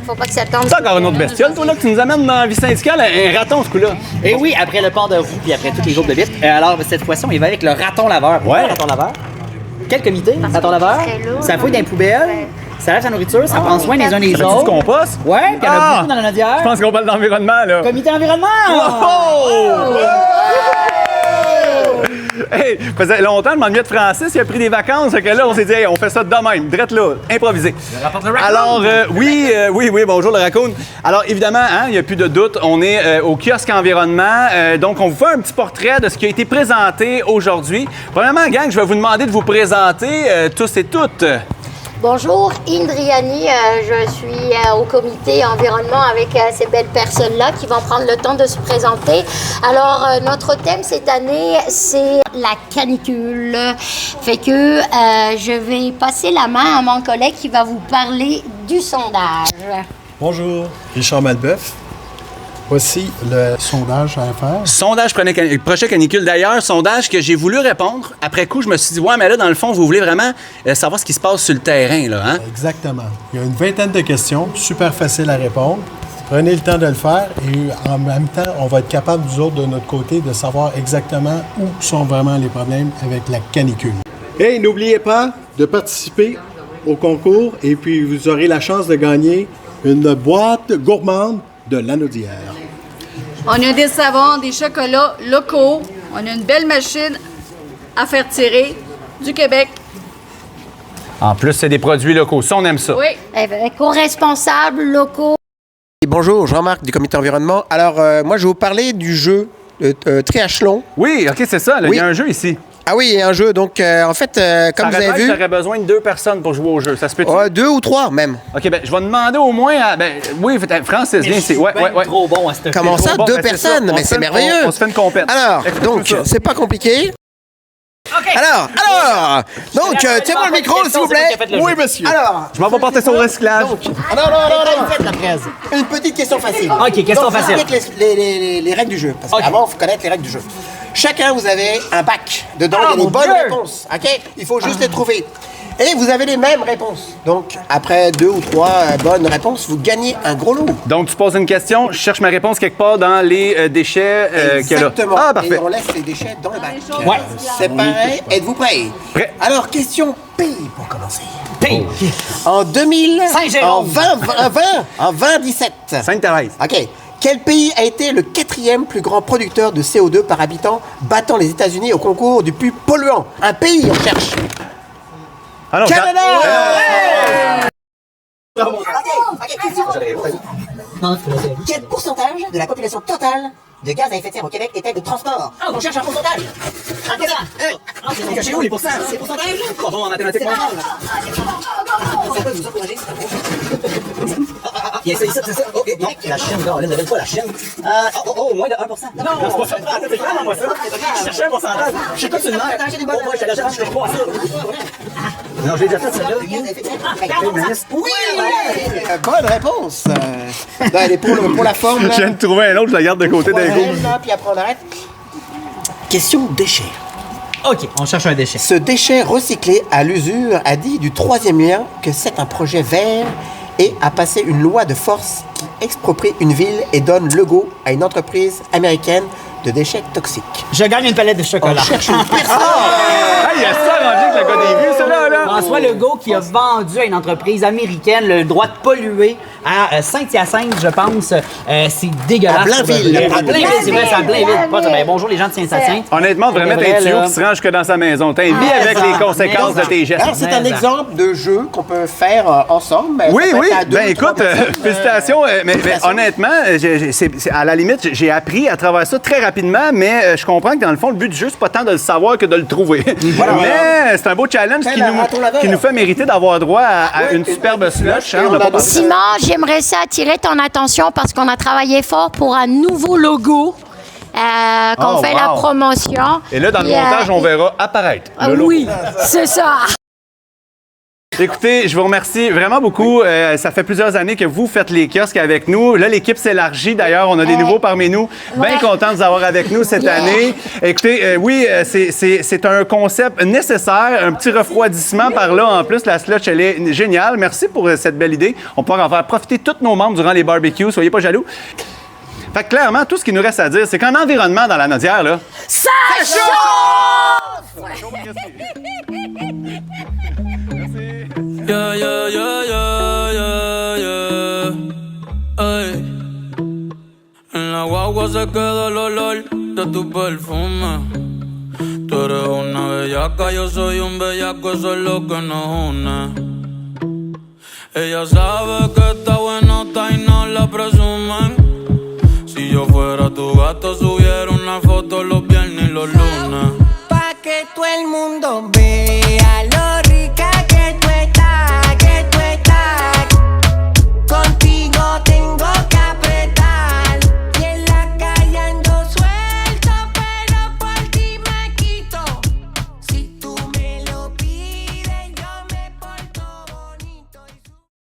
Faut pas que ça tombe. C'est encore une autre bestiole, toi, là, que tu nous amènes dans la vie syndicale, un raton, ce coup-là. Et oui, après le port de roue puis après tous les groupes de bits. Alors, cette fois-ci, on y va avec le raton laveur. Pourquoi Ouais. le raton laveur? Quel comité? Raton laveur? c'est lourd. Ça fouille dans les poubelles, ça lave sa nourriture, ça prend soin les uns des Ça fait du autres. compost? Ouais, puis elle a beaucoup dans la Je nodière. pense qu'on parle d'environnement, là. Comité environnement! Oh! Hey, faisait longtemps, je m'ennuyais de Francis, il a pris des vacances, fait que là, on s'est dit, hey, on fait ça de même, drette là, improvisé. Alors, oui, bonjour le raccoon. Alors, évidemment, hein, il n'y a plus de doute, on est au kiosque environnement, donc on vous fait un petit portrait de ce qui a été présenté aujourd'hui. Premièrement, gang, je vais vous demander de vous présenter tous et toutes. Bonjour, Indriani, je suis au comité environnement avec ces belles personnes-là qui vont prendre le temps de se présenter. Alors, notre thème cette année, c'est la canicule. Fait que je vais passer la main à mon collègue qui va vous parler du sondage. Bonjour, Richard Malbeuf. Voici le sondage à faire. Sondage projet canicule. D'ailleurs, sondage que j'ai voulu répondre. Après coup, je me suis dit, ouais, mais là, dans le fond, vous voulez vraiment savoir ce qui se passe sur le terrain, là, hein? Exactement. Il y a une vingtaine de questions, super facile à répondre. Prenez le temps de le faire et en même temps, on va être capable, nous autres, de notre côté, de savoir exactement où sont vraiment les problèmes avec la canicule. Et n'oubliez pas de participer au concours et puis vous aurez la chance de gagner une boîte gourmande de l'Anaudière. On a des savons, des chocolats locaux. On a une belle machine à faire tirer du Québec. En plus, c'est des produits locaux. Ça, on aime ça. Oui. Co-responsables locaux. Bonjour, Jean-Marc du comité environnement. Alors, moi, je vais vous parler du jeu triathlon. Oui, OK, c'est ça. là, Oui. Il y a un jeu ici. Ah oui, il y a un jeu. Donc, en fait, comme vous avez vu... J'aurais besoin de 2 personnes pour jouer au jeu. Ça se peut-tu? 2 ou 3 même. OK, ben je vais demander au moins à... oui, Francis, viens ici. Ouais. Trop bon à cette Comment ça, Bon, 2 ben, c'est personnes? ça. On Mais se c'est fait- merveilleux. On se fait une compète. Alors, Écoute donc, tout ça. c'est pas compliqué. Alors, donc, tiens-moi le micro, s'il vous plaît. Oui, monsieur. Alors, Je m'en vais porter sur le recyclage. une petite question facile. OK, question Donc, facile. Avec les règles du jeu. Parce qu'avant, il faut connaître les règles du jeu. Chacun, vous avez un bac. Dedans, il y a des bonnes réponses. OK? Il faut juste les trouver. Et vous avez les mêmes réponses. Donc, après 2 ou 3 bonnes réponses, vous gagnez un gros lot. Donc, tu poses une question, je cherche ma réponse quelque part dans les déchets qu'il y a là. Exactement. Ah, parfait. Et on laisse les déchets dans le bac. Ouais. C'est pareil. Êtes-vous prêts? Prêt. Alors, question P pour commencer. Hey. En 2000... Saint-Jérôme. En 2017. Sainte-Thérèse. OK. Quel pays a été le 4e plus grand producteur de CO2 par habitant, battant les États-Unis au concours du plus polluant? Un pays, on cherche. Ah non, Canada! Quel pourcentage de la population totale de gaz à effet de serre au Québec était de transport? On cherche un pourcentage. Un pourcentage. C'est caché où les pourcentages? C'est pourcentage? Bon, en mathématiques, moi. Ça peut vous encourager, c'est un gros. Il essaye ça, c'est ça. OK, non, la Chine, non, elle n'avait pas la Chine. Moins de 1%. Non, c'est pas ça. C'est vraiment pas ça. Je cherchais un pourcentage. Je sais pas si c'est une mère. Moi, je suis pas à ça. Non, j'ai déjà fait celle-là. Oui! Bonne réponse. Non, elle est pour la forme. Là. Je viens de trouver un autre, je la garde de côté d'un coup. Puis après, on arrête. Question déchet. OK, on cherche un déchet. Ce déchet recyclé à l'usure a dit du 3e lien que c'est un projet vert et a passé une loi de force qui exproprie une ville et donne le go à une entreprise américaine de déchets toxiques. Je gagne une palette de chocolat. On cherche une personne. Ah, il y a ça rendu avec la gars des vues, ça là. François Legault qui a vendu à une entreprise américaine le droit de polluer à Saint-Hyacinthe, je pense. C'est dégueulasse. À Blainville. À Blainville, c'est vrai, c'est à Blainville. Bonjour les gens de Saint-Hyacinthe. Honnêtement, on devrait mettre un tuyau qui se range que dans sa maison. T'as vie avec les conséquences de tes gestes. Alors, c'est un exemple de jeu qu'on peut faire ensemble. mais Oui, ça peut oui. être à deux Ben ou trois écoute, personnes. félicitations. Mais Félicitations. honnêtement, à la limite, j'ai appris à travers ça très rapidement, mais je comprends que dans le fond, le but du jeu, c'est pas tant de le savoir que de le trouver. Mais c'est un beau challenge qui nous fait mériter d'avoir droit à une superbe slush. Hein, on n'a pas parlé. Simon, j'aimerais ça attirer ton attention parce qu'on a travaillé fort pour un nouveau logo qu'on Oh, fait wow. la promotion. Et là, dans le Puis, montage, on verra apparaître. ah le logo. oui, c'est ça. Écoutez, je vous remercie vraiment beaucoup. Ça fait plusieurs années que vous faites les kiosques avec nous. Là, l'équipe s'élargit. D'ailleurs, on a des nouveaux parmi nous. Bien content de vous avoir avec nous cette année. Écoutez, oui, c'est un concept nécessaire. Un petit refroidissement par là. En plus, la slush, elle est géniale. Merci pour cette belle idée. On pourra en faire profiter tous nos membres durant les barbecues. Soyez pas jaloux. Fait que clairement, tout ce qui nous reste à dire, c'est qu'en environnement dans la Nodière, là... Ça chauffe! Yeah, yeah, yeah, yeah, yeah, yeah. Ay. En la guagua se queda el olor de tu perfume. Tú eres una bellaca, yo soy un bellaco, eso es lo que nos une. Ella sabe que está buenota y no la presumen. Si yo fuera tu gato, subiera una foto los viernes y los lunes. Pa' que todo el mundo vea